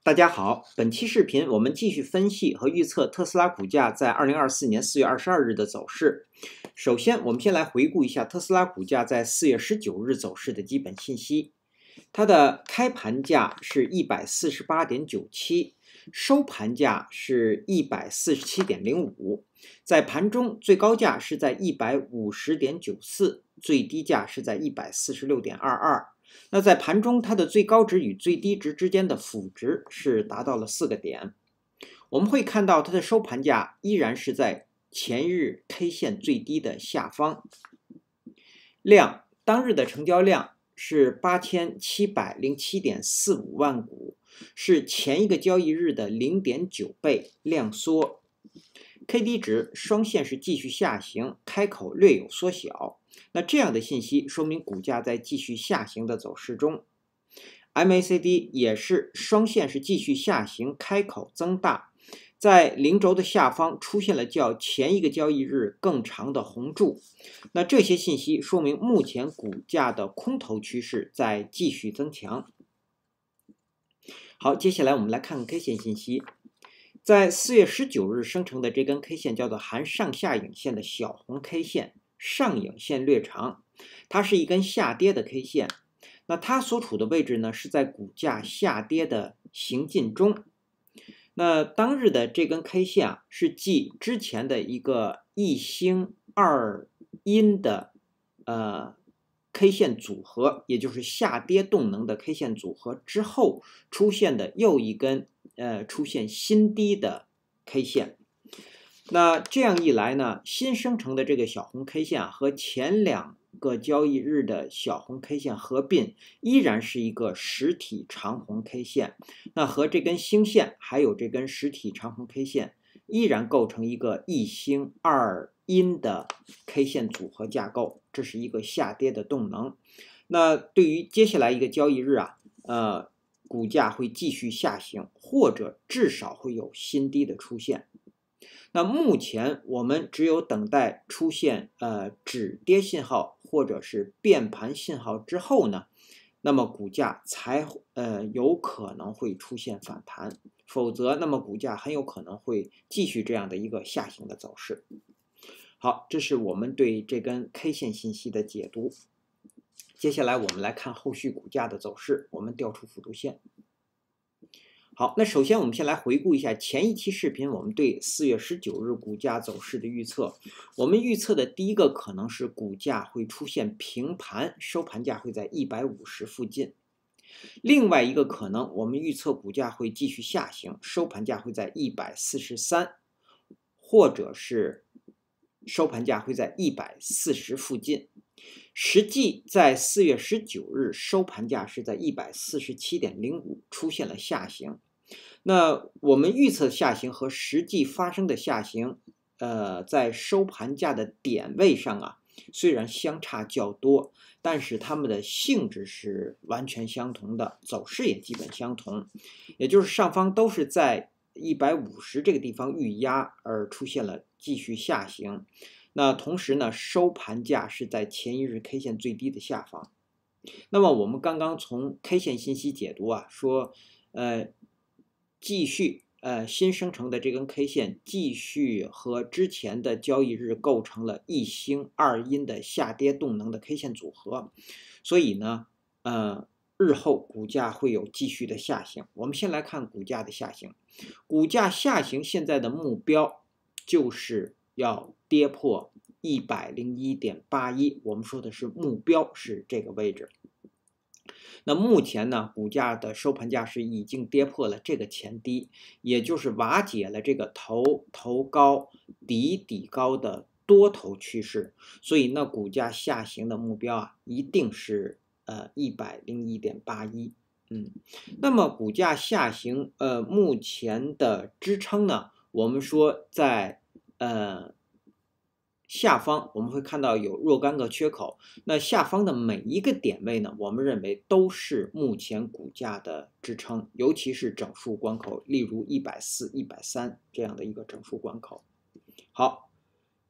大家好，本期视频我们继续分析和预测特斯拉股价在2024年4月22日的走势。首先，我们先来回顾一下特斯拉股价在4月19日走势的基本信息。它的开盘价是148.97，收盘价是147.05，在盘中最高价是在150.94，最低价是在146.22。那在盘中，它的最高值与最低值之间的负值是达到了4个点。我们会看到它的收盘价依然是在前日 K 线最低的下方。量，当日的成交量是8707.45万股，是前一个交易日的 0.9 倍量缩。KD 值双线是继续下行，开口略有缩小。那这样的信息说明股价在继续下行的走势中。MACD 也是双线是继续下行，开口增大，在零轴的下方出现了较前一个交易日更长的红柱。那这些信息说明目前股价的空头趋势在继续增强。好，接下来我们来看看 K 线信息。在4月19日生成的这根 K 线叫做含上下影线的小红 K 线，上影线略长，它是一根下跌的 K 线。那它所处的位置呢，是在股价下跌的行进中。那当日的这根 K 线啊，是继之前的一个一星二阴的K 线组合，也就是下跌动能的 K 线组合之后出现的又一根出现新低的 K 线。那这样一来呢，新生成的这个小红 K 线啊，和前2个交易日的小红 K 线合并，依然是一个实体长红 K 线。那和这根星线还有这根实体长红 K 线，依然构成一个一星二阴的 K 线组合架构，这是一个下跌的动能。那对于接下来一个交易日啊，股价会继续下行，或者至少会有新低的出现。那目前我们只有等待出现止跌信号或者是变盘信号之后呢，那么股价才有可能会出现反弹，否则那么股价很有可能会继续这样的一个下行的走势。好，这是我们对这根 K 线信息的解读。接下来我们来看后续股价的走势，我们调出辅助线。好，那首先我们先来回顾一下前一期视频我们对4月19日股价走势的预测。我们预测的第一个可能是股价会出现平盘，收盘价会在150附近。另外一个可能，我们预测股价会继续下行，收盘价会在143，或者是收盘价会在140附近。实际在4月19日收盘价是在147.05，出现了下行。那我们预测下行和实际发生的下行，在收盘价的点位上啊，虽然相差较多，但是它们的性质是完全相同的，走势也基本相同，也就是上方都是在150这个地方遇压而出现了继续下行。那同时呢，收盘价是在前一日 K 线最低的下方。那么我们刚刚从 K 线信息解读啊，说继续新生成的这根 K 线继续和之前的交易日构成了一星二阴的下跌动能的 K 线组合，所以呢日后股价会有继续的下行。我们先来看股价的下行。股价下行现在的目标就是要跌破101.81，我们说的是目标是这个位置。那目前呢，股价的收盘价是已经跌破了这个前低，也就是瓦解了这个头高底高的多头趋势，所以那股价下行的目标啊，一定是101.81。那么股价下行目前的支撑呢，我们说在下方我们会看到有若干个缺口，那下方的每一个点位呢，我们认为都是目前股价的支撑，尤其是整数关口，例如140、130这样的一个整数关口。好，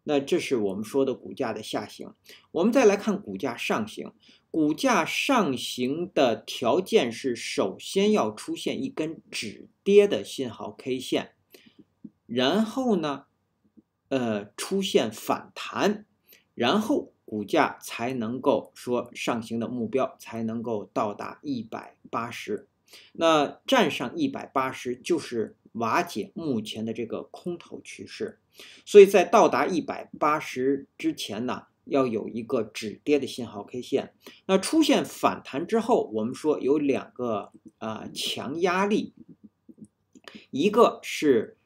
那这是我们说的股价的下行。我们再来看股价上行，股价上行的条件是，首先要出现一根止跌的信号 K 线，然后呢，出现反弹，然后股价才能够说上行的目标才能够到达180。那站上180就是瓦解目前的这个空头趋势，所以在到达180之前呢，要有一个止跌的信号 K 线。那出现反弹之后，我们说有2个强压力，一个是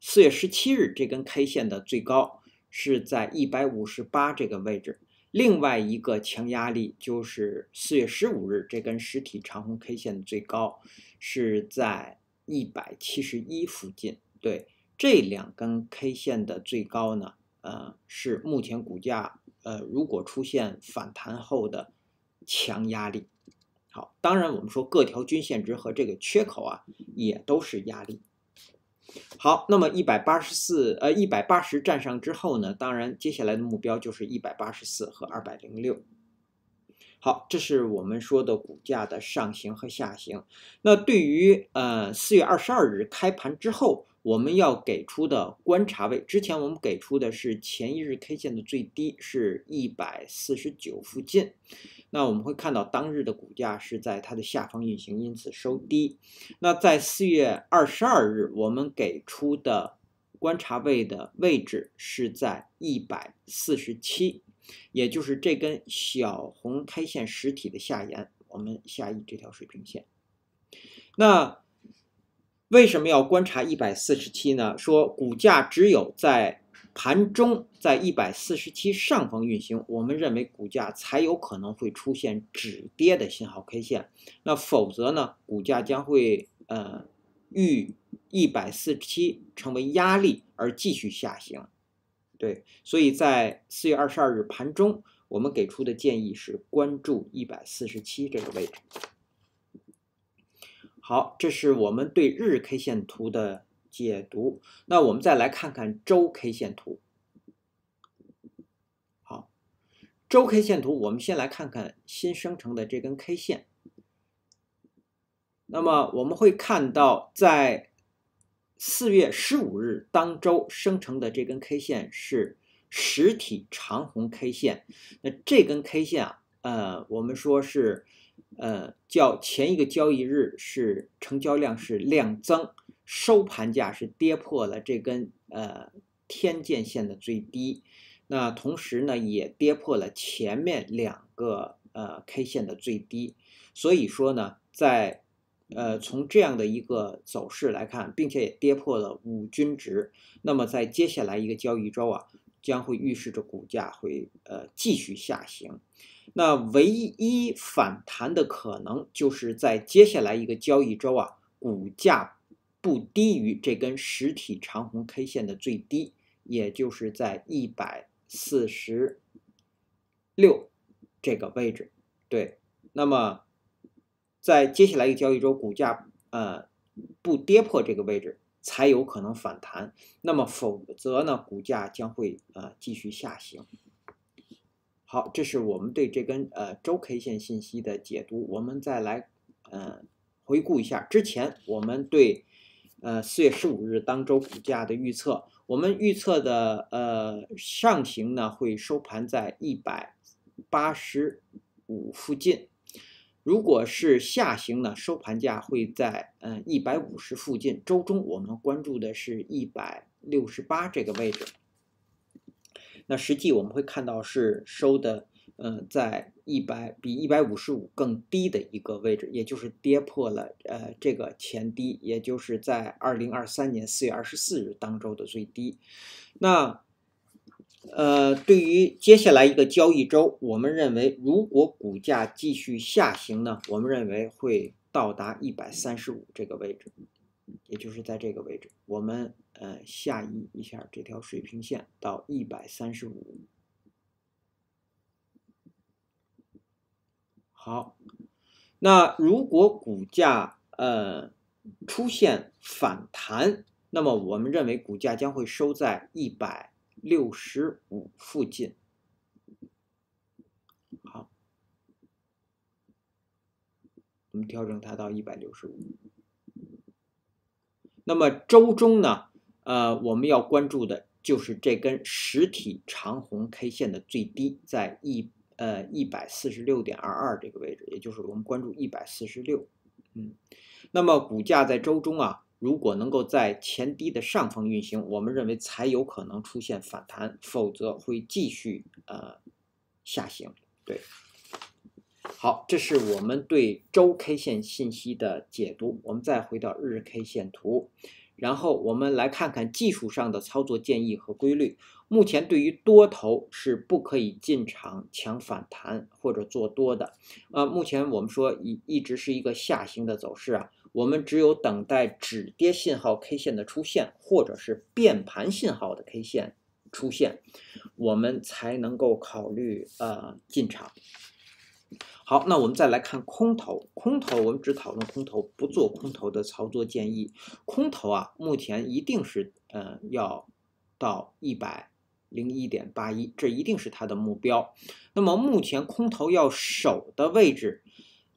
4月17日这根 K 线的最高是在158这个位置，另外一个强压力就是4月15日这根实体长红 K 线的最高是在171附近。对，这2根 K 线的最高呢，是目前股价如果出现反弹后的强压力。好，当然我们说各条均线值和这个缺口啊也都是压力。好，那么180站上之后呢，当然接下来的目标就是184和206。好，这是我们说的股价的上行和下行。那对于4月22日开盘之后，我们要给出的观察位，之前我们给出的是前一日 K 线的最低是149附近。那我们会看到当日的股价是在它的下方运行，因此收低。那在4月22日，我们给出的观察位的位置是在147，也就是这根小红 K 线实体的下沿，我们下移这条水平线。那为什么要观察147呢？说股价只有在盘中在147上方运行，我们认为股价才有可能会出现止跌的信号 K 线，那否则呢，股价将会遇147成为压力而继续下行。对，所以在4月22日盘中，我们给出的建议是关注147这个位置。好，这是我们对日 K 线图的解读。那我们再来看看周 K 线图。好，周 K 线图，我们先来看看新生成的这根 K 线。那么我们会看到，在4月15日当周生成的这根 K 线是实体长红 K 线。那这根 K 线我们说是较前一个交易日是成交量是量增，收盘价是跌破了这根天剑线的最低。那同时呢，也跌破了前面2个K 线的最低。所以说呢，在从这样的一个走势来看，并且也跌破了5均值，那么在接下来一个交易周啊，将会预示着股价会继续下行。那唯一反弹的可能就是在接下来一个交易周啊，股价不低于这根实体长红 K 线的最低，也就是在146这个位置。对，那么在接下来一个交易周，股价不跌破这个位置，才有可能反弹。那么否则呢，股价将会继续下行。好，这是我们对这根周 K 线信息的解读。我们再来回顾一下之前我们对4月15日当周股价的预测。我们预测的上行呢会收盘在185附近。如果是下行呢，收盘价会在150附近。周中我们关注的是168这个位置。那实际我们会看到是收的在比155更低的一个位置，也就是跌破了这个前低，也就是在2023年4月24日当周的最低。那对于接下来一个交易周，我们认为如果股价继续下行呢，我们认为会到达135这个位置，也就是在这个位置，我们下移一下这条水平线到135。好，那如果股价出现反弹，那么我们认为股价将会收在165附近。好，我们调整它到165。那么周中呢，我们要关注的就是这根实体长红 K 线的最低在146.22这个位置，也就是我们关注146。那么股价在周中啊，如果能够在前低的上方运行，我们认为才有可能出现反弹，否则会继续下行。对，好，这是我们对周 K 线信息的解读。我们再回到日 K 线图，然后我们来看看技术上的操作建议和规律。目前对于多头是不可以进场抢反弹或者做多的。目前我们说一直是一个下行的走势啊，我们只有等待止跌信号 K 线的出现，或者是变盘信号的 K 线出现，我们才能够考虑进场。好，那我们再来看空头。空头我们只讨论空头，不做空头的操作建议。空头啊，目前一定是要到101.81，这一定是它的目标。那么目前空头要守的位置，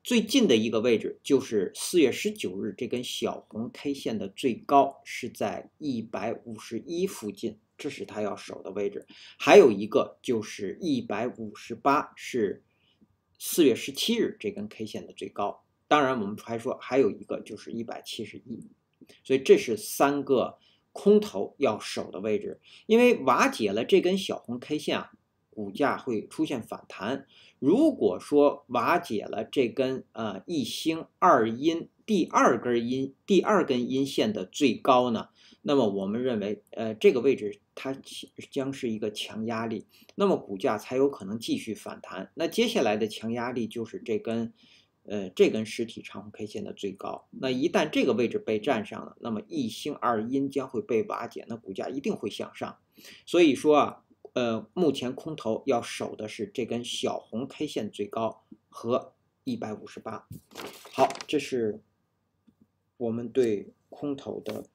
最近的一个位置就是4月19日这根小红 K 线的最高是在151附近，这是它要守的位置。还有一个就是158，是4月17日这根 K 线的最高。当然我们还说还有一个就是171，所以这是3个空头要守的位置。因为瓦解了这根小红 K 线啊，股价会出现反弹。如果说瓦解了这根一星二阴第二根阴线的最高呢，那么我们认为这个位置它将是一个强压力，那么股价才有可能继续反弹。那接下来的强压力就是这根实体长红 K 线的最高。那一旦这个位置被占上了，那么一星二阴将会被瓦解，那股价一定会向上。所以说啊，目前空头要守的是这根小红 K 线最高和158。好，这是我们对空头的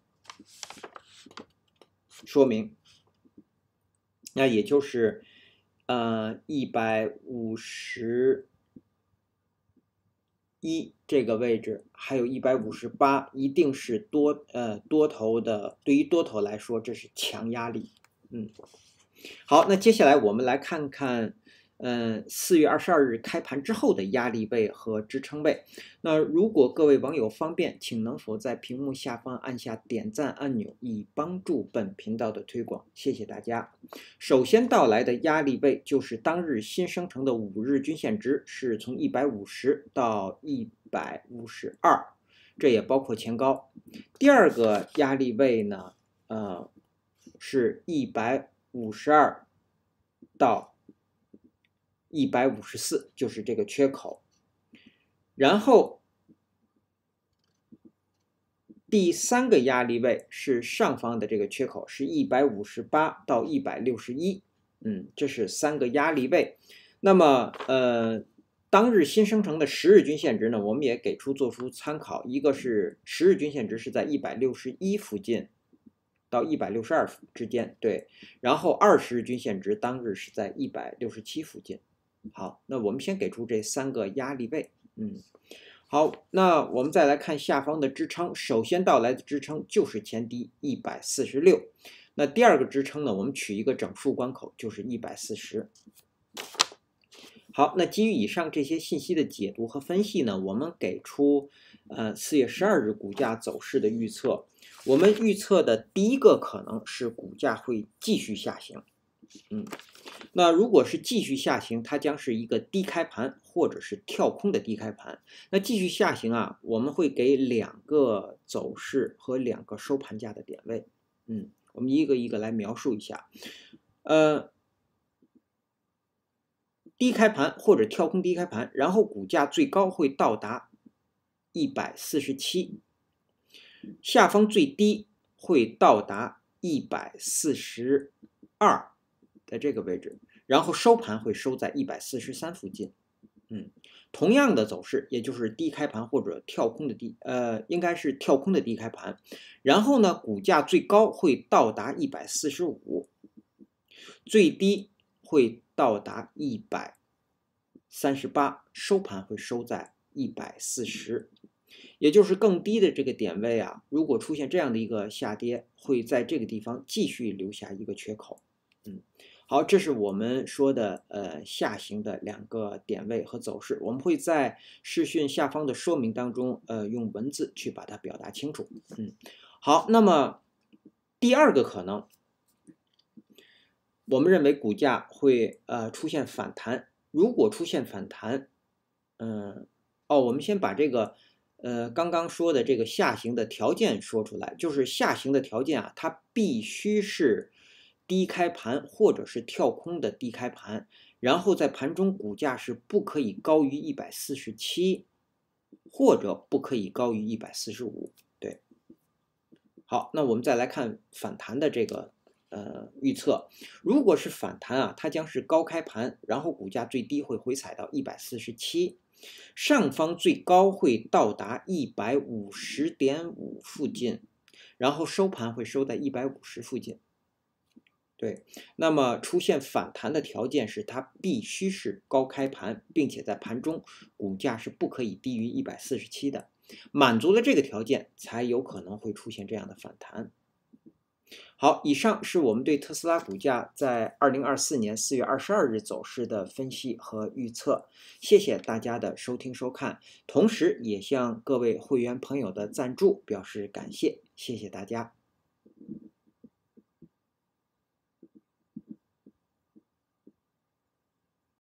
说明。那也就是151这个位置，还有158，一定是多头的，对于多头来说这是强压力。好，那接下来我们来看看4月22日开盘之后的压力位和支撑位。那如果各位网友方便，请能否在屏幕下方按下点赞按钮，以帮助本频道的推广，谢谢大家。首先到来的压力位就是当日新生成的5日均线值，是从150到152，这也包括前高。第二个压力位呢，是152到154，就是这个缺口。然后第三个压力位是上方的这个缺口，是158到161，这是3个压力位。那么当日新生成的10日均线值呢，我们也做出参考，一个是10日均线值是在161附近到162之间，对，然后20日均线值当日是在167附近。好，那我们先给出这3个压力位。好，那我们再来看下方的支撑。首先到来的支撑就是前低146，那第二个支撑呢，我们取一个整数关口，就是140。好，那基于以上这些信息的解读和分析呢，我们给出4月12日股价走势的预测。我们预测的第一个可能是股价会继续下行。那如果是继续下行，它将是一个低开盘或者是跳空的低开盘。那继续下行啊，我们会给2个走势和2个收盘价的点位。我们一个一个来描述一下。低开盘或者跳空低开盘，然后股价最高会到达147，下方最低会到达142在这个位置，然后收盘会收在143附近。同样的走势，也就是低开盘或者跳空的应该是跳空的低开盘，然后呢，股价最高会到达145，最低会到达138，收盘会收在140，也就是更低的这个点位啊，如果出现这样的一个下跌，会在这个地方继续留下一个缺口。好，这是我们说的下行的2个点位和走势，我们会在视讯下方的说明当中用文字去把它表达清楚。好，那么第2个可能，我们认为股价会出现反弹。如果出现反弹，我们先把这个刚刚说的这个下行的条件说出来，就是下行的条件啊，它必须是低开盘或者是跳空的低开盘，然后在盘中股价是不可以高于147，或者不可以高于145。对，好，那我们再来看反弹的这个预测。如果是反弹啊，它将是高开盘，然后股价最低会回踩到147，上方最高会到达150.5附近，然后收盘会收在150附近。对，那么出现反弹的条件是它必须是高开盘，并且在盘中股价是不可以低于147的，满足了这个条件才有可能会出现这样的反弹。好，以上是我们对特斯拉股价在2024年4月22日走势的分析和预测。谢谢大家的收听收看，同时也向各位会员朋友的赞助表示感谢，谢谢大家。